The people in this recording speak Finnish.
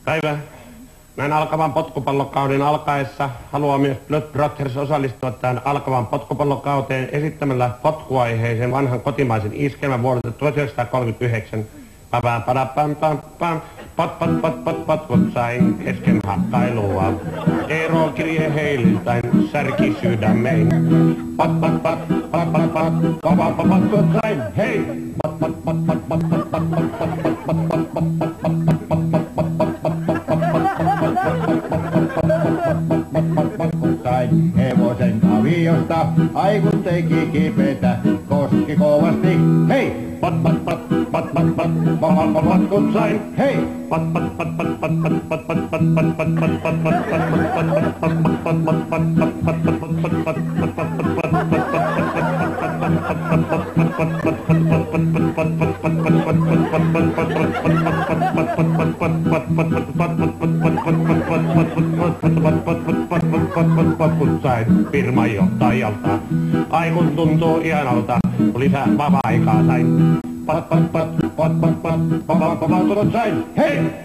Päivä. Näin alkavan potkupallokauden alkaessa haluaa myös Blood Brothers osallistua tähän alkavan potkupallokauteen esittämällä potkuaiheisen vanhan kotimaisen iskelmän vuodelta 1939. Potkut sain kesken hakkailua. Eero kirje heililtäin särki sydämein. Potkut sain, hei! Sain hevosen kaviosta, ai kun teki kipetä, koski kovasti, hei! Potkut sain, hei! Potkut sain firmanjohtajalta. Ai kun tuntuu ihanalta, kun lisää vapaa-aikaa sain. Potkut sain, hei!